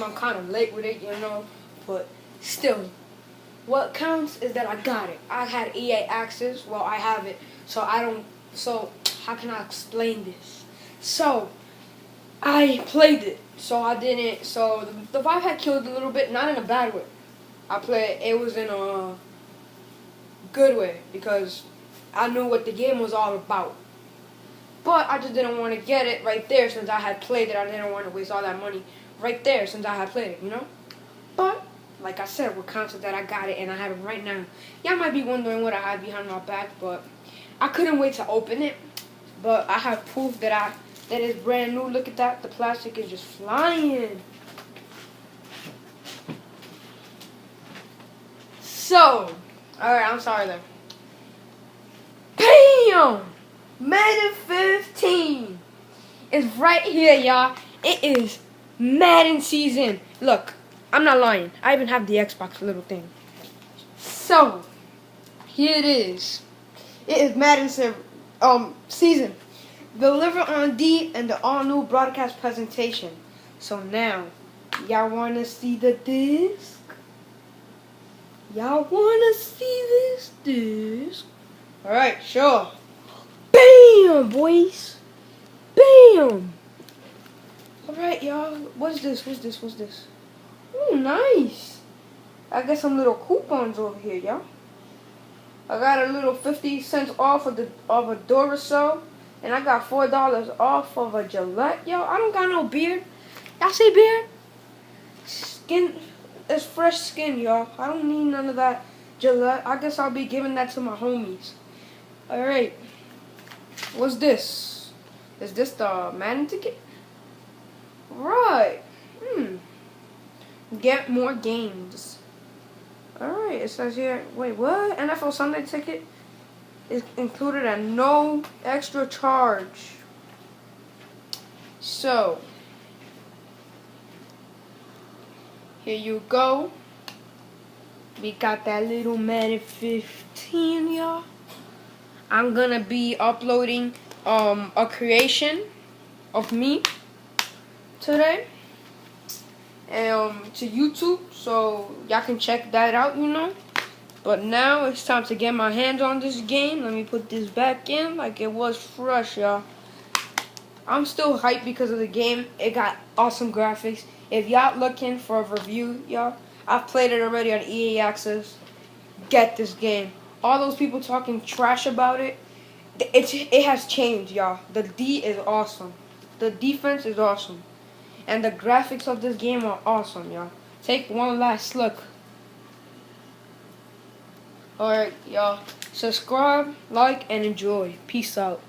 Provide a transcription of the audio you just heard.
I'm kind of late with it, but still, what counts is that I got it. I had EA access. Well, I have it, so I don't. So how can I explain this? So I played it, so I didn't. So the vibe had killed a little bit, not in a bad way. I played. It was in a good way because I knew what the game was all about. But I just didn't want to get it right there since I had played it. I didn't want to waste all that money right there since I had played it, But, like I said, what counts is that I got it and I have it right now. Y'all might be wondering what I have behind my back, but I couldn't wait to open it. But I have proof that it's brand new. Look at that. The plastic is just flying. So, alright, I'm sorry then. Bam! Madden 15 is right here, y'all. It is Madden season. Look, I'm not lying. I even have the Xbox little thing. So, here it is. It is Madden season. Delivered on D and the all-new broadcast presentation. So now, y'all want to see the disc? Y'all want to see this disc? Alright, sure. Bam, boys. Bam. Alright, y'all. What's this? Oh, nice. I got some little coupons over here, y'all. I got a little 50 cents off of a Duracell. And I got $4 off of a Gillette. Yo, I don't got no beard. Y'all see beard? Skin. It's fresh skin, y'all. I don't need none of that Gillette. I guess I'll be giving that to my homies. Alright. What's this? Is this the Madden ticket? Right. Get more games. Alright, it says here. Wait, what? NFL Sunday ticket is included at no extra charge. So, here you go. We got that little Madden 15, y'all. I'm gonna be uploading a creation of me today to YouTube, so y'all can check that out, But now it's time to get my hands on this game. Let me put this back in like it was fresh, y'all. I'm still hyped because of the game. It got awesome graphics. If y'all looking for a review, y'all, I've played it already on EA Access. Get this game. All those people talking trash about it, it has changed, y'all. The D is awesome. The defense is awesome. And the graphics of this game are awesome, y'all. Take one last look. Alright, y'all. Subscribe, like, and enjoy. Peace out.